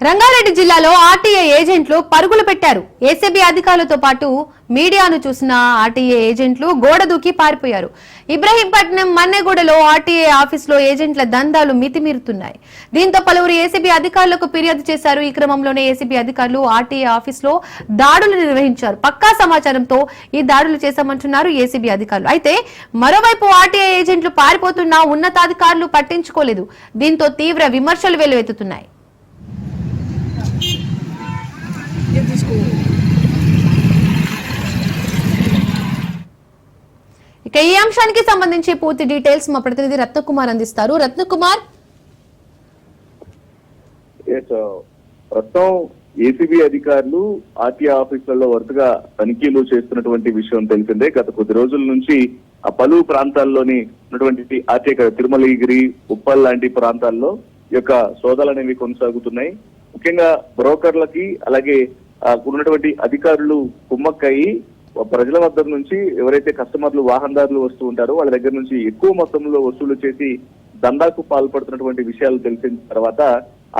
రంగారెడ్డి జిల్లాలో ఆర్టీఏ ఏజెంట్లు పరుగులు పెట్టారు. ఏసీబీ అధికారులతో పాటు మీడియాను చూసిన ఆర్టీఏ ఏజెంట్లు గోడ దూకి పారిపోయారు. ఇబ్రహీంపట్నం మన్నెగూడలో ఆర్టీఏ ఆఫీసులో ఏజెంట్ల దందాలు మితిమీరుతున్నాయి. దీంతో పలువురు ఏసీబీ అధికారులకు ఫిర్యాదు చేశారు. ఈ క్రమంలోనే ఏసీబీ అధికారులు ఆర్టీఏ ఆఫీసులో దాడులు నిర్వహించారు. పక్కా సమాచారంతో ఈ దాడులు చేశామంటున్నారు ఏసీబీ అధికారులు. అయితే మరోవైపు ఆర్టీఏ ఏజెంట్లు పారిపోతున్నా ఉన్నతాధికారులు పట్టించుకోలేదు. దీంతో తీవ్ర విమర్శలు వెల్లువెత్తుతున్నాయి. ఇక ఈ అంశానికి సంబంధించి పూర్తి డీటెయిల్స్ మా ప్రతినిధి రత్నకుమార్ అందిస్తారు. రత్నకుమార్, ప్రస్తుతం ఏసీబీ అధికారులు ఆర్టీఏ ఆఫీసులలో వరుసగా తనిఖీలు చేస్తున్నటువంటి విషయం తెలిసిందే. గత కొద్ది రోజుల నుంచి ఆ పలు ప్రాంతాల్లోని ఉన్నటువంటి ఆర్టీఏ తిరుమలగిరి, ఉప్పల్ లాంటి ప్రాంతాల్లో ఈ యొక్క సోదాలు అనేవి కొనసాగుతున్నాయి. ముఖ్యంగా బ్రోకర్లకి అలాగే ఉన్నటువంటి అధికారులు కుమ్మక్కయి ప్రజల వద్ద నుంచి ఎవరైతే కస్టమర్లు వాహనదారులు వస్తూ ఉంటారో వాళ్ళ దగ్గర నుంచి ఎక్కువ మొత్తంలో వసూలు చేసి దందాకు పాల్పడుతున్నటువంటి విషయాలు తెలిసిన తర్వాత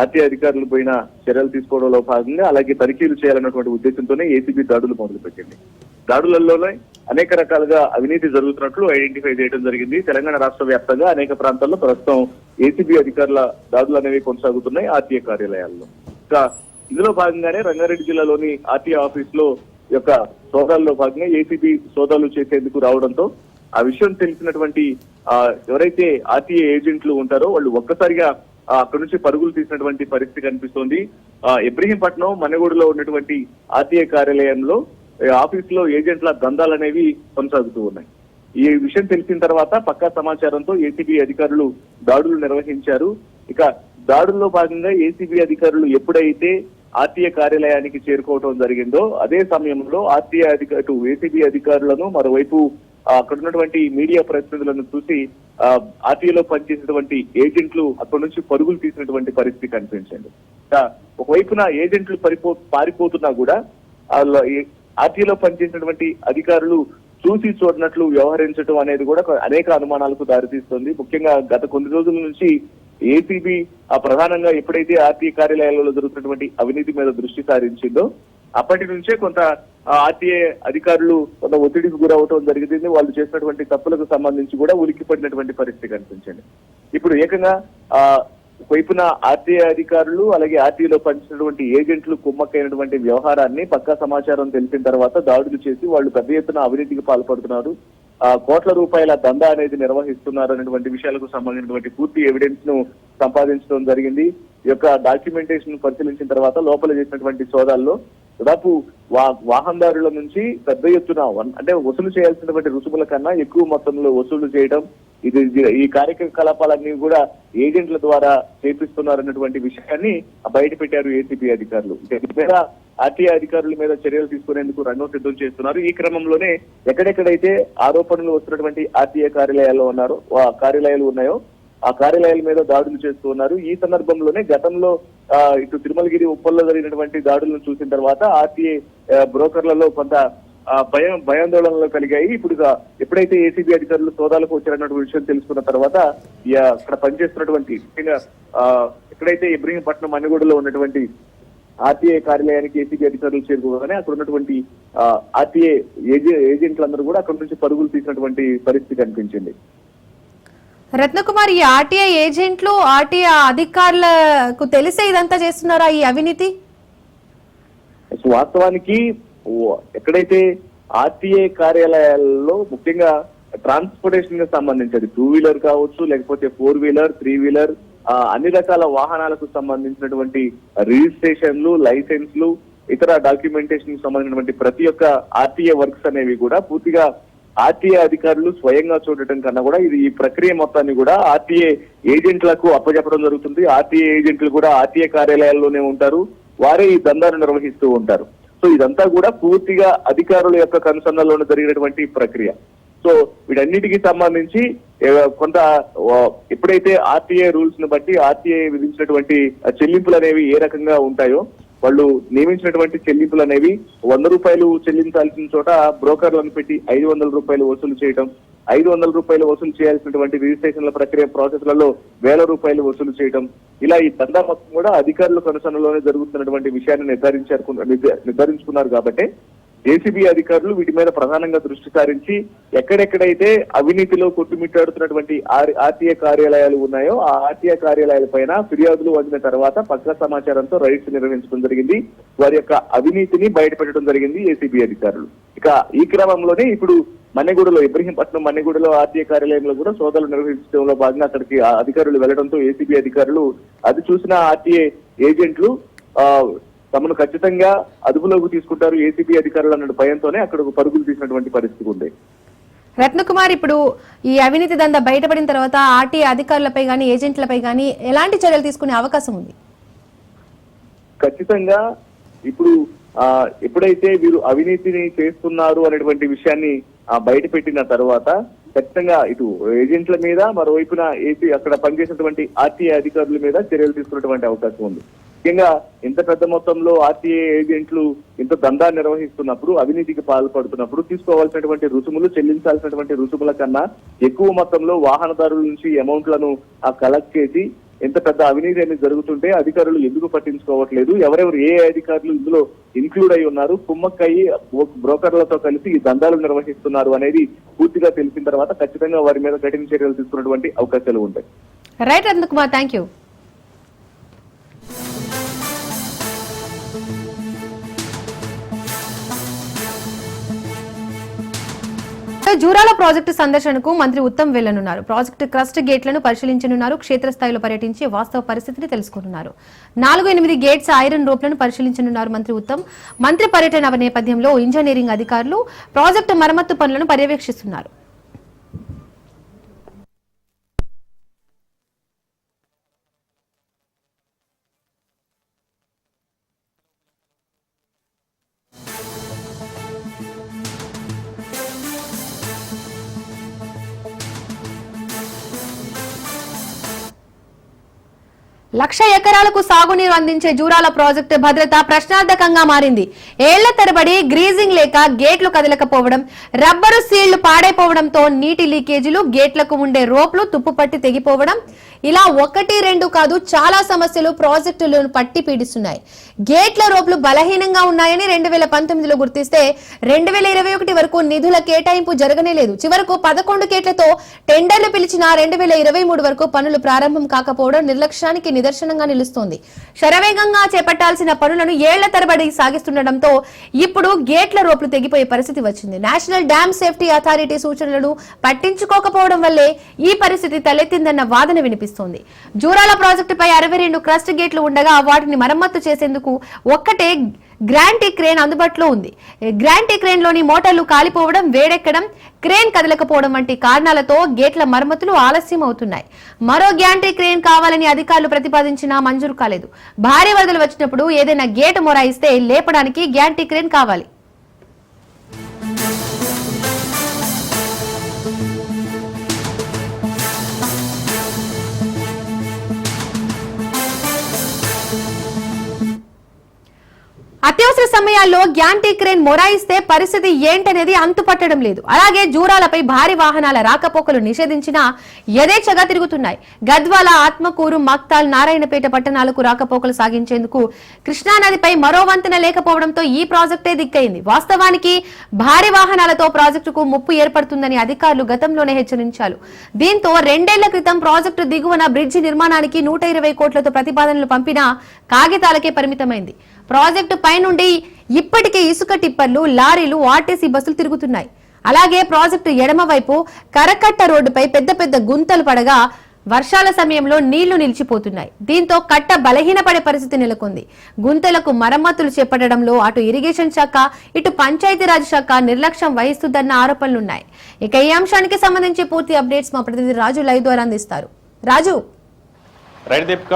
ఆర్టీఏ అధికారులు పైన చర్యలు తీసుకోవడంలో భాగంగా అలాగే తనిఖీలు చేయాలన్నటువంటి ఉద్దేశంతోనే ఏసీబీ దాడులు మొదలుపెట్టింది. దాడులలోనే అనేక రకాలుగా అవినీతి జరుగుతున్నట్లు ఐడెంటిఫై చేయడం జరిగింది. తెలంగాణ రాష్ట్ర వ్యాప్తంగా అనేక ప్రాంతాల్లో ప్రస్తుతం ఏసీబీ అధికారుల దాడులు అనేవి కొనసాగుతున్నాయి ఆర్టీఏ కార్యాలయాల్లో. ఇంకా ఇందులో భాగంగానే రంగారెడ్డి జిల్లాలోని ఆర్టీఏ ఆఫీస్ లో యొక్క సోదాల్లో భాగంగా ఏసీబీ సోదాలు చేసేందుకు రావడంతో ఆ విషయం తెలిసినటువంటి ఎవరైతే ఆర్టీఏ ఏజెంట్లు ఉంటారో వాళ్ళు ఒక్కసారిగా అక్కడి నుంచి పరుగులు తీసినటువంటి పరిస్థితి కనిపిస్తోంది. ఇబ్రహీంపట్నం మన్నెగూడలో ఉన్నటువంటి ఆర్టీఏ కార్యాలయంలో ఆఫీస్ లో ఏజెంట్ల దందాలు అనేవి కొనసాగుతూ ఉన్నాయి. ఈ విషయం తెలిసిన తర్వాత పక్కా సమాచారంతో ఏసీబీ అధికారులు దాడులు నిర్వహించారు. ఇక దాడుల్లో భాగంగా ఏసీబీ అధికారులు ఎప్పుడైతే ఆర్టీఏ కార్యాలయానికి చేరుకోవడం జరిగిందో అదే సమయంలో ఏసీబీ అధికారులను మరోవైపు అక్కడ ఉన్నటువంటి మీడియా ప్రతినిధులను చూసి ఆర్టీఏలో పనిచేసినటువంటి ఏజెంట్లు అక్కడి నుంచి పరుగులు తీసినటువంటి పరిస్థితి కనిపించింది. ఒకవైపున ఏజెంట్లు పారిపోతున్నా కూడా ఆర్టీఏలో పనిచేసినటువంటి అధికారులు చూసి చూడనట్లు వ్యవహరించడం అనేది కూడా అనేక అనుమానాలకు దారితీస్తుంది. ముఖ్యంగా గత కొన్ని రోజుల నుంచి ఏసీబీ ప్రధానంగా ఎప్పుడైతే ఆర్టీఏ కార్యాలయాలలో జరుగుతున్నటువంటి అవినీతి మీద దృష్టి సారించిందో అప్పటి నుంచే కొంత ఆర్టీఏ అధికారులు కొంత ఒత్తిడికి గురవటం జరిగింది. వాళ్ళు చేసినటువంటి తప్పులకు సంబంధించి కూడా ఉలిక్కిపడినటువంటి పరిస్థితి కనిపించింది. ఇప్పుడు ఏకంగా వైపున ఆర్టీఏ అధికారులు అలాగే ఆర్టీఏలో పనిచేసినటువంటి ఏజెంట్లు కుమ్మక్కైనటువంటి వ్యవహారాన్ని పక్కా సమాచారం తెలిసిన తర్వాత దాడులు చేసి వాళ్ళు పెద్ద ఎత్తున అవినీతికి పాల్పడుతున్నారు, కోట్ల రూపాయల దందా అనేది నిర్వహిస్తున్నారు అనేటువంటి విషయాలకు సంబంధించినటువంటి పూర్తి ఎవిడెన్స్ ను సంపాదించడం జరిగింది. ఈ యొక్క డాక్యుమెంటేషన్ పరిశీలించిన తర్వాత లోపల చేసినటువంటి సోదాల్లో దాదాపు వాహనదారుల నుంచి పెద్ద ఎత్తున అంటే వసూలు చేయాల్సినటువంటి రుసుముల కన్నా ఎక్కువ మొత్తంలో వసూలు చేయడం, ఈ కార్యకలాపాలన్నీ కూడా ఏజెంట్ల ద్వారా చేపిస్తున్నారన్నటువంటి విషయాన్ని బయట పెట్టారు ఏసీబీ అధికారులు. మీద ఆర్టీఏ అధికారుల మీద చర్యలు తీసుకునేందుకు రంగం సిద్ధం చేస్తున్నారు. ఈ క్రమంలోనే ఎక్కడెక్కడైతే ఆరోపణలు వస్తున్నటువంటి ఆర్టీఏ కార్యాలయాలు ఉన్నాయో ఆ కార్యాలయాల మీద దాడులు చేస్తూ ఉన్నారు. ఈ సందర్భంలోనే గతంలో ఇటు తిరుమలగిరి, ఉప్పల్లో జరిగినటువంటి దాడులను చూసిన తర్వాత ఆర్టీఏ బ్రోకర్లలో కొంత భయాందోళనలు కలిగాయి. ఇప్పుడు ఎప్పుడైతే ఏసీబీ అధికారులు సోదాలకు వచ్చారన్నటువంటి విషయం తెలుసుకున్న తర్వాత అక్కడ పనిచేస్తున్నటువంటి ముఖ్యంగా ఎక్కడైతే ఇబ్రహీంపట్నం మన్నెగూడలో ఉన్నటువంటి ఆర్టీఏ కార్యాలయానికి ఏసీబీ అధికారులు చేరుకోగానే అక్కడ ఉన్నటువంటి ఆర్టీఏ ఏజెంట్లందరూ కూడా అక్కడి నుంచి పరుగులు తీసినటువంటి పరిస్థితి కనిపించింది. రత్నకుమార్, ఈ ఆర్టీఐ ఏజెంట్లు ఆర్టీఐ అధికారులకు తెలిసే ఇదంతా చేస్తున్నారా ఈ అవినీతి? వాస్తవానికి ఎక్కడైతే ఆర్టీఐ కార్యాలయాల్లో ముఖ్యంగా ట్రాన్స్పోర్టేషన్ కి సంబంధించి 2 వీలర్ కావచ్చు, లేకపోతే 4 వీలర్, 3 వీలర్ అన్ని రకాల వాహనాలకు సంబంధించినటువంటి రిజిస్ట్రేషన్లు, లైసెన్స్లు, ఇతర డాక్యుమెంటేషన్ కి సంబంధించినటువంటి ప్రతి ఒక్క ఆర్టీఏ వర్క్స్ అనేవి కూడా పూర్తిగా ఆర్టీఏ అధికారులు స్వయంగా చూడటం కన్నా కూడా ఈ ప్రక్రియ మొత్తాన్ని కూడా ఆర్టీఏ ఏజెంట్లకు అప్పచెప్పడం జరుగుతుంది. ఆర్టీఏ ఏజెంట్లు కూడా ఆర్టీఏ కార్యాలయాల్లోనే ఉంటారు, వారే ఈ దందాను నిర్వహిస్తూ ఉంటారు. సో ఇదంతా కూడా పూర్తిగా అధికారుల యొక్క కనుసన్నల్లోనే జరిగినటువంటి ప్రక్రియ. సో వీటన్నిటికీ సంబంధించి కొంత ఎప్పుడైతే ఆర్టీఏ రూల్స్ ను బట్టి ఆర్టీఏ విధించినటువంటి చెల్లింపులు అనేవి ఏ రకంగా ఉంటాయో వాళ్ళు నియమించినటువంటి చెల్లింపులు అనేవి 100 రూపాయలు చెల్లించాల్సిన చోట బ్రోకర్లను పెట్టి 500 రూపాయలు వసూలు చేయడం, 500 రూపాయలు వసూలు చేయాల్సినటువంటి రిజిస్ట్రేషన్ల ప్రక్రియ ప్రాసెస్లలో 1000 రూపాయలు వసూలు చేయడం, ఇలా ఈ దందా మొత్తం కూడా అధికారుల కనుసనలోనే జరుగుతున్నటువంటి విషయాన్ని నిర్ధారించుకున్నారు. కాబట్టి ఏసీబీ అధికారులు వీటి మీద ప్రధానంగా దృష్టి సారించి ఎక్కడెక్కడైతే అవినీతిలో కొట్టుమిట్టాడుతున్నటువంటి ఆర్టీఏ కార్యాలయాలు ఉన్నాయో ఆ ఆర్టీఏ కార్యాలయాల పైన ఫిర్యాదులు అందిన తర్వాత పక్కా సమాచారంతో రైడ్స్ నిర్వహించడం జరిగింది. వారి యొక్క అవినీతిని బయటపెట్టడం జరిగింది ఏసీబీ అధికారులు. ఇక ఈ క్రమంలోనే ఇప్పుడు మన్నెగూడలో, ఇబ్రహీంపట్నం మన్నెగూడలో ఆర్టీఏ కార్యాలయంలో కూడా సోదాలు నిర్వహించడంలో భాగంగా అక్కడికి అధికారులు వెళ్లడంతో ఏసీబీ అధికారులు అది చూసిన ఆర్టీఏ ఏజెంట్లు తమను ఖచ్చితంగా అదుపులోకి తీసుకుంటారు ఏసీబీ అధికారులు అన్న భయంతోనే అక్కడ పరుగులు తీసినటువంటి పరిస్థితి ఉంది. రత్నకుమార్, ఇప్పుడు ఈ అవినీతి దందా బయటపడిన తర్వాత ఆర్టీఏ అధికారులపై గానీ ఏజెంట్లపై గానీ ఎలాంటి చర్యలు తీసుకునే అవకాశం ఉంది? ఖచ్చితంగా ఇప్పుడు ఎప్పుడైతే వీరు అవినీతిని చేస్తున్నారు అనేటువంటి విషయాన్ని బయట పెట్టిన తర్వాత ఖచ్చితంగా ఇటు ఏజెంట్ల మీద, మరోవైపున అక్కడ పనిచేసినటువంటి ఆర్టీఏ అధికారుల మీద చర్యలు తీసుకున్నటువంటి అవకాశం ఉంది. ముఖ్యంగా ఇంత పెద్ద మొత్తంలో ఆర్టీఏ ఏజెంట్లు ఇంత దందా నిర్వహిస్తున్నప్పుడు, అవినీతికి పాల్పడుతున్నప్పుడు తీసుకోవాల్సినటువంటి రుసుములు, చెల్లించాల్సినటువంటి రుసుముల కన్నా ఎక్కువ మొత్తంలో వాహనదారుల నుంచి అమౌంట్లను కలెక్ట్ చేసి ఎంత పెద్ద అవినీతి అనేది జరుగుతుంటే అధికారులు ఎందుకు పట్టించుకోవట్లేదు, ఎవరెవరు ఏ అధికారులు ఇందులో ఇన్క్లూడ్ అయి ఉన్నారు, కుమ్మక్కయ్యి బ్రోకర్లతో కలిసి ఈ దందాలు నిర్వహిస్తున్నారు అనేది పూర్తిగా తెలిసిన తర్వాత ఖచ్చితంగా వారి మీద కఠిన చర్యలు తీసుకున్నటువంటి అవకాశాలు ఉంటాయి. Right Ratnakumar, thank you. Jurala project సందర్శనకు మంత్రి ఉత్తమ్ వెళ్లనున్నారు. ప్రాజెక్టు క్రస్ట్ గేట్లను పరిశీలించనున్నారు. క్షేత్రస్థాయిలో పర్యటించి వాస్తవ పరిస్థితిని తెలుసుకుంటున్నారు. 4-8 గేట్స్ ఐరన్ రోప్లను పరిశీలించనున్నారు మంత్రి ఉత్తమ్. మంత్రి పర్యటన నేపథ్యంలో ఇంజనీరింగ్ అధికారులు ప్రాజెక్టు మరమ్మతు పనులను పర్యవేక్షిస్తున్నారు. లక్ష ఎకరాలకు సాగునీరు అందించే జూరాల ప్రాజెక్టు భద్రత ప్రశ్నార్థకంగా మారింది. ఏళ్ల తరబడి గ్రీజింగ్ లేక గేట్లు కదలకపోవడం, రబ్బరు సీళ్లు పాడైపోవడంతో నీటి లీకేజీలు, గేట్లకు ఉండే రోప్లు తుప్పుపట్టి తెగిపోవడం, ఇలా 1-2 కాదు చాలా సమస్యలు ప్రాజెక్టులను పట్టి పీడిస్తున్నాయి. గేట్ల రోప్లు బలహీనంగా ఉన్నాయని 2019లో గుర్తిస్తే 2021 వరకు నిధుల కేటాయింపు జరగనేలేదు. చివరకు 11 గేట్లతో టెండర్లు పిలిచిన 2023 వరకు పనులు ప్రారంభం కాకపోవడం నిర్లక్ష్యానికి నిదర్శనంగా నిలుస్తోంది. శరవేగంగా చేపట్టాల్సిన పనులను ఏళ్ల తరబడి సాగిస్తుండటంతో ఇప్పుడు గేట్ల రోప్లు తెగిపోయే పరిస్థితి వచ్చింది. నేషనల్ డ్యామ్ సేఫ్టీ అథారిటీ సూచనలను పట్టించుకోకపోవడం వల్లే ఈ పరిస్థితి తలెత్తిందన్న వాదన వినిపిస్తుంది. జూరాల ప్రాజెక్టుపై 62 క్రస్ట్ గేట్లు ఉండగా వాటిని మరమ్మతు చేసేందుకు ఒక్కటే గ్రాంటీ క్రేన్ అందుబాటులో ఉంది. గ్రాంటీ క్రేన్ లోని మోటార్లు కాలిపోవడం, వేడెక్కడం, క్రేన్ కదలకపోవడం వంటి కారణాలతో గేట్ల మరమ్మతులు ఆలస్యం అవుతున్నాయి. మరో గ్రాంటీ క్రేన్ కావాలని అధికారులు ప్రతిపాదించినా మంజూరు కాలేదు. భారీ వరదలు వచ్చినప్పుడు ఏదైనా గేటు మొరాయిస్తే లేపడానికి గ్రాంటీ క్రేన్ కావాలి. అత్యవసర సమయాల్లో గ్యాంటీ క్రేన్ మొరాయిస్తే పరిస్థితి ఏంటనేది అంతుపట్టడం లేదు. అలాగే జూరాలపై భారీ వాహనాల రాకపోకలు నిషేధించినా యథేచ్ఛగా తిరుగుతున్నాయి. గద్వాల, ఆత్మకూరు, మక్తాల్, నారాయణపేట పట్టణాలకు రాకపోకలు సాగించేందుకు కృష్ణానదిపై మరో వంతెన లేకపోవడంతో ఈ ప్రాజెక్టే దిక్కైంది. వాస్తవానికి భారీ వాహనాలతో ప్రాజెక్టుకు ముప్పు ఏర్పడుతుందని అధికారులు గతంలోనే హెచ్చరించారు. దీంతో 2 ఏళ్ల క్రితం ప్రాజెక్టు దిగువన బ్రిడ్జి నిర్మాణానికి 120 కోట్లతో ప్రతిపాదనలు పంపినా కాగితాలకే పరిమితమైంది. ప్రాజెక్టు పై నుండి ఇప్పటికే ఇసుక టిప్పర్లు, లారీలు, ఆర్టీసీ బస్సులు తిరుగుతున్నాయి. అలాగే ప్రాజెక్టు ఎడమ వైపు కరకట్ట రోడ్డుపై పెద్ద పెద్ద గుంతలు పడగా వర్షాల సమయంలో నీళ్లు నిలిచిపోతున్నాయి. దీంతో కట్ట బలహీనపడే పరిస్థితి నెలకొంది. గుంతలకు మరమ్మతులు చేపట్టడంలో అటు ఇరిగేషన్ శాఖ, ఇటు పంచాయతీరాజ్ శాఖ నిర్లక్ష్యం వహిస్తుందన్న ఆరోపణలున్నాయి. ఇక ఈ అంశానికి సంబంధించి పూర్తి అప్డేట్స్ మా ప్రతినిధి రాజు లైవ్ ద్వారా అందిస్తారు. రాజు. రైట్ దీపిక,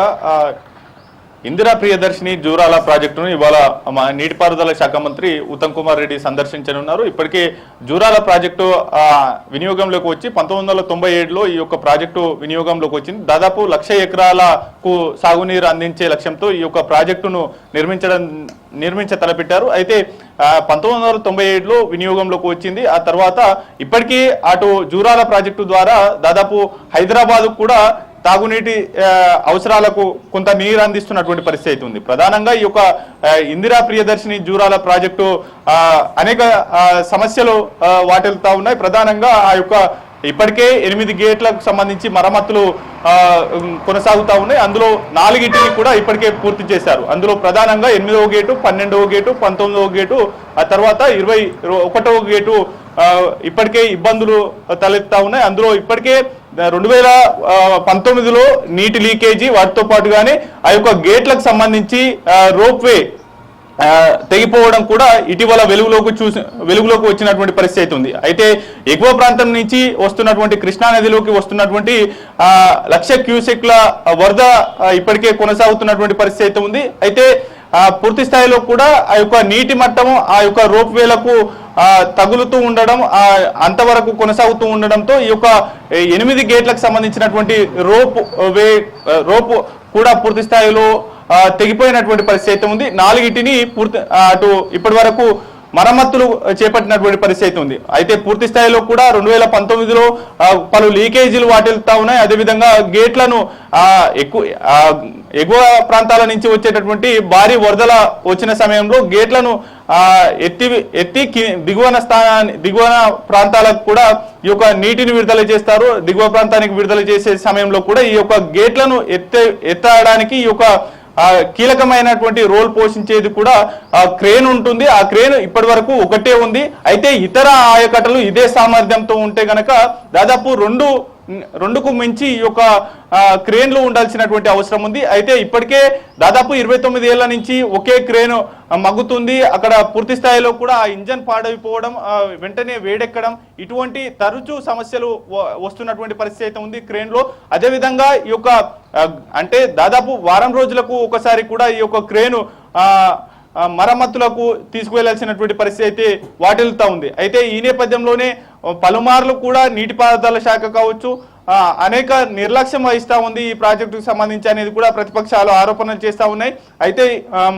ఇందిరా ప్రియదర్శిని జూరాల ప్రాజెక్టును ఇవాళ నీటిపారుదల శాఖ మంత్రి ఉత్తమ్ కుమార్ రెడ్డి సందర్శించనున్నారు. ఇప్పటికే జూరాల ప్రాజెక్టు వినియోగంలోకి వచ్చి 1997లో ఈ యొక్క ప్రాజెక్టు వినియోగంలోకి వచ్చింది. దాదాపు 1,00,000 ఎకరాలకు సాగునీరు అందించే లక్ష్యంతో ఈ యొక్క ప్రాజెక్టును నిర్మించ తలపెట్టారు. అయితే 1997లో వినియోగంలోకి వచ్చింది. ఆ తర్వాత ఇప్పటికీ అటు జూరాల ప్రాజెక్టు ద్వారా దాదాపు హైదరాబాద్ కూడా తాగునీటి అవసరాలకు కొంత నీరు అందిస్తున్నటువంటి పరిస్థితి ఉంది. ప్రధానంగా ఈ యొక్క ఇందిరా ప్రియదర్శిని జూరాల ప్రాజెక్టు అనేక సమస్యలు వాటిల్తా ఉన్నాయి. ప్రధానంగా ఆ యొక్క ఇప్పటికే 8 గేట్లకు సంబంధించి మరమ్మతులు కొనసాగుతా ఉన్నాయి. అందులో 4 కూడా ఇప్పటికే పూర్తి చేశారు. అందులో ప్రధానంగా 8వ గేటు, 12వ గేటు, 19వ గేటు, ఆ తర్వాత 21వ గేటు ఇప్పటికే ఇబ్బందులు తలెత్తా ఉన్నాయి. అందులో ఇప్పటికే 2019లో నీటి లీకేజీ, వాటితో పాటుగానే ఆ యొక్క గేట్లకు సంబంధించి రోప్వే తెగిపోవడం కూడా ఇటీవల వెలుగులోకి వచ్చినటువంటి పరిస్థితి ఉంది. అయితే ఎగువ ప్రాంతం నుంచి వస్తున్నటువంటి కృష్ణా నదిలోకి వస్తున్నటువంటి 1,00,000 క్యూసెక్ల వరద ఇప్పటికే కొనసాగుతున్నటువంటి పరిస్థితి ఉంది. అయితే పూర్తి స్థాయిలో కూడా ఆ యొక్క నీటి మట్టము ఆ యొక్క రోప్ వేలకు తగులుతూ ఉండడం, అంతవరకు కొనసాగుతూ ఉండడంతో ఈ యొక్క 8 గేట్లకు సంబంధించినటువంటి రోప్ కూడా పూర్తి స్థాయిలో తెగిపోయినటువంటి పరిస్థితి ఉంది. 4 అటు ఇప్పటి వరకు మరమ్మతులు చేపట్టినటువంటి పరిస్థితి ఉంది. అయితే పూర్తి స్థాయిలో కూడా 2019లో పలు లీకేజీలు వాటిల్తా ఉన్నాయి. అదేవిధంగా గేట్లను ఎగువ ప్రాంతాల నుంచి వచ్చేటటువంటి భారీ వరదల వచ్చిన సమయంలో గేట్లను ఎత్తి దిగువన ప్రాంతాలకు కూడా ఈ యొక్క నీటిని విడుదల చేస్తారు. దిగువ ప్రాంతానికి విడుదల చేసే సమయంలో కూడా ఈ యొక్క గేట్లను ఎత్తడానికి ఈ యొక్క కీలకమైనటువంటి రోల్ పోషించేది కూడా క్రేన్ ఉంటుంది. ఆ క్రేన్ ఇప్పటి వరకు ఒకటే ఉంది. అయితే ఇతర ఆయకట్టలు ఇదే సామర్థ్యంతో ఉంటే గనక దాదాపు రెండుకు మించి ఈ యొక్క క్రేన్లు ఉండాల్సినటువంటి అవసరం ఉంది. అయితే ఇప్పటికే దాదాపు 29 ఏళ్ల నుంచి ఒకే క్రేన్ మగ్గుతుంది. అక్కడ పూర్తి స్థాయిలో కూడా ఆ ఇంజన్ పాడైపోవడం, వెంటనే వేడెక్కడం, ఇటువంటి తరచూ సమస్యలు వస్తున్నటువంటి పరిస్థితి ఉంది క్రేన్లో. అదేవిధంగా ఈ యొక్క అంటే దాదాపు వారం రోజులకు ఒకసారి కూడా ఈ యొక్క క్రేను మరమ్మతులకు తీసుకువెళ్లాల్సినటువంటి పరిస్థితి వాటిల్తా ఉంది. అయితే ఈ నేపథ్యంలోనే పలుమార్లు కూడా నీటిపారుదల శాఖ కావచ్చు అనేక నిర్లక్ష్యం వహిస్తూ ఉంది ఈ ప్రాజెక్టుకు సంబంధించి అనేది కూడా ప్రతిపక్షాలు ఆరోపణలు చేస్తూ ఉన్నాయి. అయితే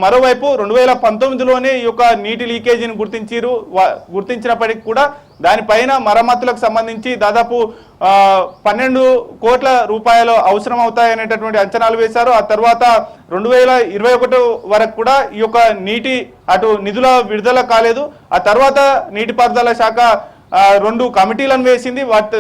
మరోవైపు 2019లోనే ఈ యొక్క నీటి లీకేజీని గుర్తించినప్పటికీ కూడా దానిపైన మరమ్మతులకు సంబంధించి దాదాపు 12 కోట్ల రూపాయలు అవసరం అవుతాయనేటటువంటి అంచనాలు వేశారు. ఆ తర్వాత 2021 వరకు కూడా ఈ యొక్క నీటి అటు నిధుల విడుదల కాలేదు. ఆ తర్వాత నీటిపారుదల శాఖ 2 కమిటీలను వేసింది. వాటి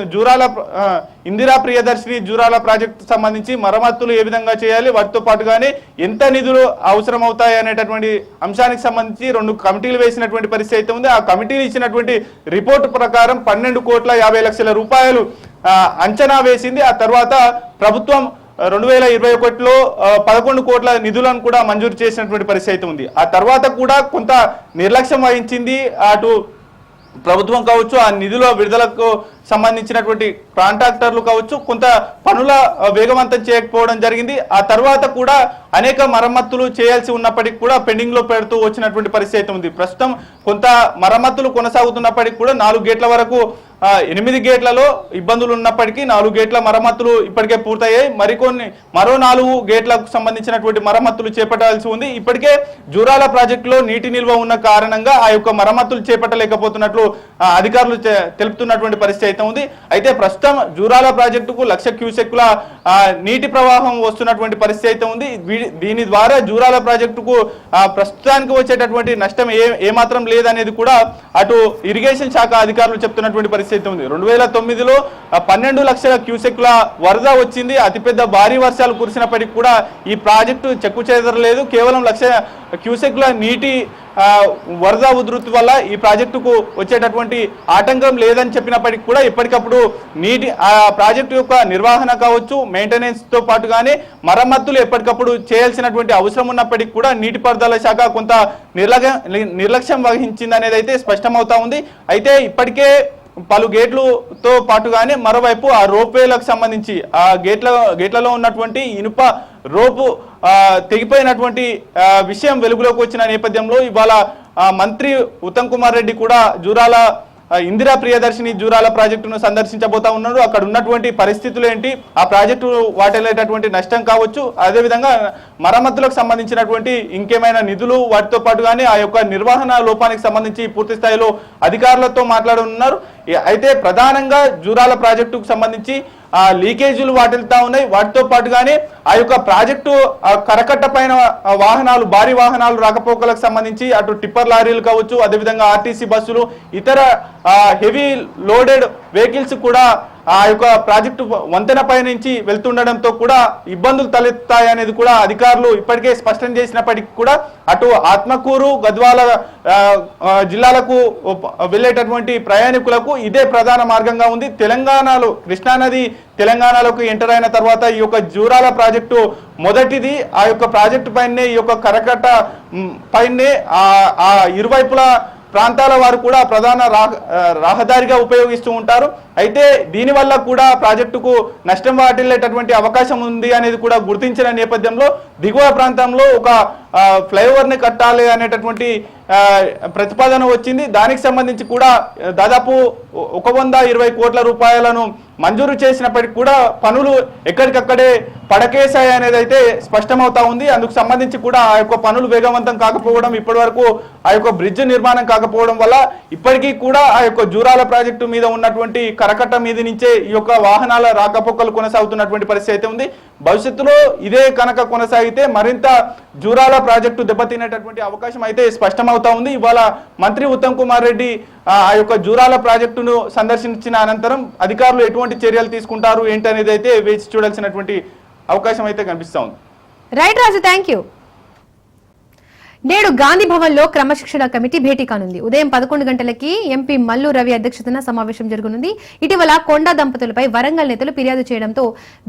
ఇందిరా ప్రియదర్శిని జూరాల ప్రాజెక్టు సంబంధించి మరమ్మతులు ఏ విధంగా చేయాలి, వాటితో పాటుగానే ఎంత నిధులు అవసరం అవుతాయి అనేటటువంటి అంశానికి సంబంధించి 2 కమిటీలు వేసినటువంటి పరిస్థితి ఉంది. ఆ కమిటీలు ఇచ్చినటువంటి రిపోర్టు ప్రకారం 12,50,00,000 రూపాయలు అంచనా వేసింది. ఆ తర్వాత ప్రభుత్వం 2021లో 11 కోట్ల నిధులను కూడా మంజూరు చేసినటువంటి పరిస్థితి ఉంది. ఆ తర్వాత కూడా కొంత నిర్లక్ష్యం వహించింది అటు ప్రభుత్వం కావచ్చు, ఆ నిధుల విడుదలకు సంబంధించినటువంటి కాంట్రాక్టర్లు కావచ్చు, కొంత పనుల వేగవంతం చేయకపోవడం జరిగింది. ఆ తర్వాత కూడా అనేక మరమ్మతులు చేయాల్సి ఉన్నప్పటికీ కూడా పెండింగ్ లో పెడుతూ వచ్చినటువంటి పరిస్థితి ఉంది. ప్రస్తుతం కొంత మరమ్మతులు కొనసాగుతున్నప్పటికీ కూడా 4 గేట్ల వరకు 8 గేట్లలో ఇబ్బందులు ఉన్నప్పటికీ 4 గేట్ల మరమ్మతులు ఇప్పటికే పూర్తయ్యాయి. మరో 4 గేట్లకు సంబంధించినటువంటి మరమ్మతులు చేపట్టాల్సి ఉంది. ఇప్పటికే జూరాల ప్రాజెక్టులో నీటి నిల్వ ఉన్న కారణంగా ఆ యొక్క మరమ్మతులు చేపట్టలేకపోతున్నట్లు అధికారులు తెలుపుతున్నటువంటి పరిస్థితి ఉంది. అయితే ప్రస్తుతం జూరాల ప్రాజెక్టుకు 1,00,000 క్యూసెక్ల నీటి ప్రవాహం వస్తున్నటువంటి పరిస్థితి ఉంది. దీని ద్వారా జూరాల ప్రాజెక్టుకు ప్రస్తుతానికి వచ్చేటటువంటి నష్టం ఏమాత్రం లేదనేది కూడా అటు ఇరిగేషన్ శాఖ అధికారులు చెప్తున్నటువంటి పరిస్థితి ఉంది. 2009లో 12 లక్షల క్యూసెక్ల వరద వచ్చింది. అతిపెద్ద భారీ వర్షాలు కురిసినప్పటికీ కూడా ఈ ప్రాజెక్టు చెక్కు చెదరలేదు. కేవలం 1,00,000 క్యూసెక్ల నీటి వరద ఉధృతి వల్ల ఈ ప్రాజెక్టుకు వచ్చేటటువంటి ఆటంకం లేదని చెప్పినప్పటికీ కూడా ఎప్పటికప్పుడు ఆ ప్రాజెక్టు యొక్క నిర్వహణ కావచ్చు, మెయింటెనెన్స్ తో పాటుగానే మరమ్మతులు ఎప్పటికప్పుడు చేయాల్సినటువంటి అవసరం ఉన్నప్పటికీ కూడా నీటిపారుదల శాఖ కొంత నిర్లక్ష్యం వహించింది అనేది అయితే స్పష్టమవుతా ఉంది. అయితే ఇప్పటికే పలు గేట్లతో పాటుగానే మరోవైపు ఆ రోప్వేలకు సంబంధించి ఆ గేట్లలో ఉన్నటువంటి ఇనుప రోపు తెగిపోయినటువంటి విషయం వెలుగులోకి వచ్చిన నేపథ్యంలో ఇవాళ మంత్రి ఉత్తమ్ కుమార్ రెడ్డి కూడా జూరాల ఇందిరా ప్రియదర్శిని జూరాల ప్రాజెక్టును సందర్శించబోతా ఉన్నారు. అక్కడ ఉన్నటువంటి పరిస్థితులు ఏంటి, ఆ ప్రాజెక్టు వాటిల్లేటటువంటి నష్టం కావచ్చు, అదేవిధంగా మరమ్మతులకు సంబంధించినటువంటి ఇంకేమైనా నిధులు వాటితో పాటుగానే ఆ యొక్క నిర్వహణ లోపానికి సంబంధించి పూర్తి స్థాయిలో అధికారులతో మాట్లాడనున్నారు. అయితే ప్రధానంగా జూరాల ప్రాజెక్టుకు సంబంధించి లీకేజీలు వాటిల్తా ఉన్నాయి. వాటితో పాటుగానే ఆ యొక్క ప్రాజెక్టు కరకట్ట పైన వాహనాలు, భారీ వాహనాలు రాకపోకలకు సంబంధించి అటు టిప్పర్ లారీలు కావచ్చు, అదేవిధంగా ఆర్టీసీ బస్సులు, ఇతర హెవీ లోడెడ్ వెహికల్స్ కూడా ఆ యొక్క ప్రాజెక్టు వంతెన పై నుంచి వెళ్తుండడంతో కూడా ఇబ్బందులు తలెత్తాయనేది కూడా అధికారులు ఇప్పటికే స్పష్టం చేసినప్పటికీ కూడా అటు ఆత్మకూరు, గద్వాల జిల్లాలకు వెళ్ళేటటువంటి ప్రయాణికులకు ఇదే ప్రధాన మార్గంగా ఉంది. తెలంగాణలో కృష్ణానది తెలంగాణలోకి ఎంటర్ అయిన తర్వాత ఈ యొక్క జూరాల ప్రాజెక్టు మొదటిది. ఆ యొక్క ప్రాజెక్టు పైనే ఈ యొక్క కరకట్ట పైనే ఆ ఇరువైపుల ప్రాంతాల వారు కూడా ప్రధాన రహదారిగా ఉపయోగిస్తూ ఉంటారు. అయితే దీనివల్ల కూడా ప్రాజెక్టుకు నష్టం వాటిల్లేటటువంటి అవకాశం ఉంది అనేది కూడా గుర్తించిన నేపథ్యంలో దిగువ ప్రాంతంలో ఒక ఫ్లైఓవర్ని కట్టాలి అనేటటువంటి ప్రతిపాదన వచ్చింది. దానికి సంబంధించి కూడా దాదాపు 120 కోట్ల రూపాయలను మంజూరు చేసినప్పటికీ కూడా పనులు ఎక్కడికక్కడే పడకేశాయి అనేది అయితే స్పష్టమవుతా ఉంది. అందుకు సంబంధించి కూడా ఆ యొక్క పనులు వేగవంతం కాకపోవడం, ఇప్పటి వరకు ఆ యొక్క బ్రిడ్జ్ నిర్మాణం కాకపోవడం వల్ల ఇప్పటికీ కూడా ఆ యొక్క జూరాల ప్రాజెక్టు మీద ఉన్నటువంటి కరకట్ట మీద నుంచే ఈ యొక్క వాహనాల రాకపోకలు కొనసాగుతున్నటువంటి పరిస్థితి అయితే ఉంది. భవిష్యత్తులో ఇదే కనుక కొనసాగితే మరింత జూరాల ప్రాజెక్టు దెబ్బతినేటటువంటి అవకాశం అయితే స్పష్టమవుతా ఉంది. ఇవాళ మంత్రి ఉత్తమ్ కుమార్ రెడ్డి ఆ యొక్క జూరాల ప్రాజెక్టును సందర్శించిన అనంతరం అధికారులు ఎటువంటి చర్యలు తీసుకుంటారు ఏంటనేది అయితే వేచి చూడాల్సినటువంటి అవకాశం అయితే కనిపిస్తా ఉంది. Right Raju, thank you. నేడు గాంధీ భవన్ లో క్రమశిక్షణ కమిటీ భేటీ కానుంది. ఉదయం 11 గంటలకి ఎంపీ మల్లు రవి అధ్యక్షతన సమావేశం జరగనుంది. ఇటీవల కొండా దంపతులపై వరంగల్ నేతలు ఫిర్యాదు చేయడంతో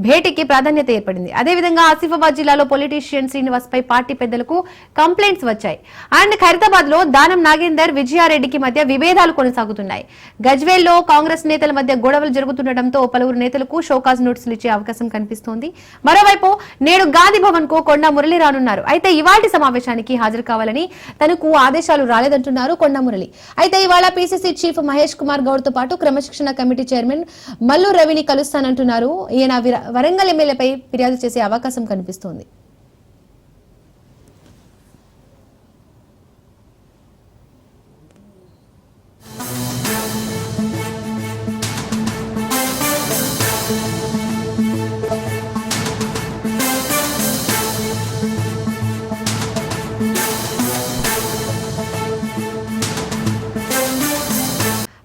భేటీకి ప్రాధాన్యత ఏర్పడింది. అదేవిధంగా ఆసిఫాబాద్ జిల్లాలో పొలిటీషియన్ శ్రీనివాస్ పై పార్టీ పెద్దలకు కంప్లైంట్స్ వచ్చాయి. అండ్ ఖైరతాబాద్ లో దానం నాగేందర్, విజయారెడ్డికి మధ్య విభేదాలు కొనసాగుతున్నాయి. గజ్వేల్ లో కాంగ్రెస్ నేతల మధ్య గొడవలు జరుగుతుండటంతో పలువురు నేతలకు షోకాజ్ నోటీసులు ఇచ్చే అవకాశం కనిపిస్తోంది. మరోవైపు నేడు గాంధీ భవన్ కు కొండా మురళి రానున్నారు. అయితే ఇవాల్టి సమావేశానికి హాజరు కావాలని తనకు ఆదేశాలు రాలేదంటున్నారు కొండా మురళి. అయితే ఇవాళ పీసీసీ చీఫ్ మహేష్ కుమార్ గౌడ్ తో పాటు క్రమశిక్షణ కమిటీ చైర్మన్ మల్లు రవిని కలుస్తానంటున్నారు. ఈయన వరంగల్ ఎమ్మెల్యేపై ఫిర్యాదు చేసే అవకాశం కనిపిస్తోంది.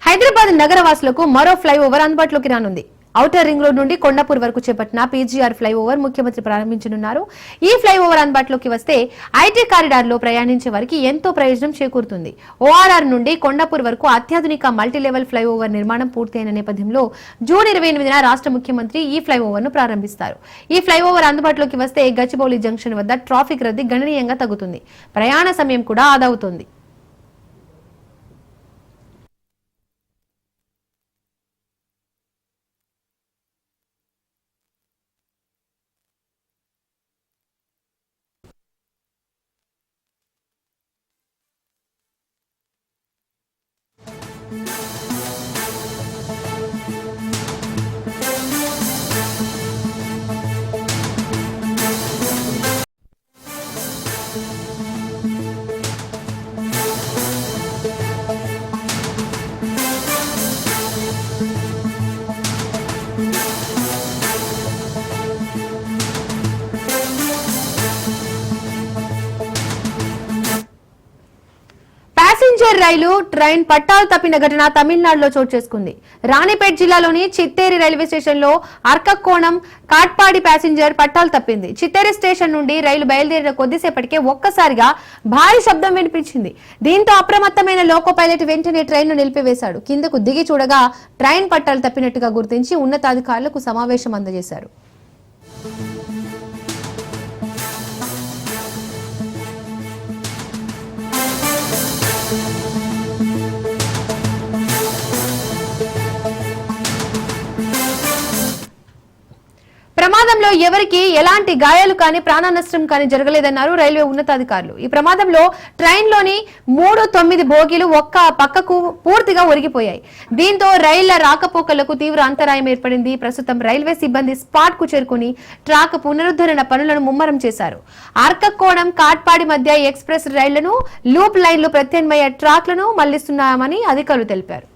హైదరాబాద్ నగరవాసులకు మరో ఫ్లైఓవర్ అందుబాటులోకి రానుంది. ఔటర్ రింగ్ రోడ్ నుండి కొండాపూర్ వరకు చేపట్టిన పీజీఆర్ ఫ్లైఓవర్ ముఖ్యమంత్రి ప్రారంభించనున్నారు. ఈ ఫ్లైఓవర్ అందుబాటులోకి వస్తే ఐటీ కారిడార్ లో ప్రయాణించే వారికి ఎంతో ప్రయోజనం చేకూరుతుంది. ఓఆర్ఆర్ నుండి కొండాపూర్ వరకు అత్యాధునిక మల్టీలెవెల్ ఫ్లైఓవర్ నిర్మాణం పూర్తయిన నేపథ్యంలో జూన్ 28న రాష్ట్ర ముఖ్యమంత్రి ఈ ఫ్లైఓవర్ ను ప్రారంభిస్తారు. ఈ ఫ్లైఓవర్ అందుబాటులోకి వస్తే గచ్చిబౌలి జంక్షన్ వద్ద ట్రాఫిక్ రద్దీ గణనీయంగా తగ్గుతుంది. ప్రయాణ సమయం కూడా ఆదా అవుతుంది. ప్యాసింజర్ రైలు ట్రైన్ పట్టాలు తప్పిన ఘటన తమిళనాడులో చోటు చేసుకుంది. రాణిపేట్ జిల్లాలోని చిత్తేరి రైల్వే స్టేషన్ లో అర్కకోణం కాట్పాడి ప్యాసింజర్ పట్టాలు తప్పింది. చిత్తేరి స్టేషన్ నుండి రైలు బయలుదేరిన కొద్దిసేపటికే ఒక్కసారిగా భారీ శబ్దం వినిపించింది. దీంతో అప్రమత్తమైన లోకో పైలట్ వెంటనే ట్రైన్ ను నిలిపివేశాడు. కిందకు దిగి చూడగా ట్రైన్ పట్టాలు తప్పినట్టుగా గుర్తించి ఉన్నతాధికారులకు సమావేశం అందజేశారు. ప్రమాదంలో ప్రమాదంలో ఎవరికి ఎలాంటి గాయాలు కానీ ప్రాణ నష్టం కానీ జరగలేదన్నారు రైల్వే ఉన్నతాధికారులు. ఈ ప్రమాదంలో ట్రైన్లోని 3-9 బోగీలు ఒక్క పక్కకు పూర్తిగా ఒరిగిపోయాయి. దీంతో రైళ్ల రాకపోకలకు తీవ్ర అంతరాయం ఏర్పడింది. ప్రస్తుతం రైల్వే సిబ్బంది స్పాట్ కు చేరుకుని ట్రాక్ పునరుద్ధరణ పనులను ముమ్మరం చేశారు. ఆర్కకోణం కాట్పాడి మధ్య ఎక్స్ప్రెస్ రైళ్లను లూప్ లైన్లు ప్రత్యామ్నాయ ట్రాక్లను మళ్లిస్తున్నామని అధికారులు తెలిపారు.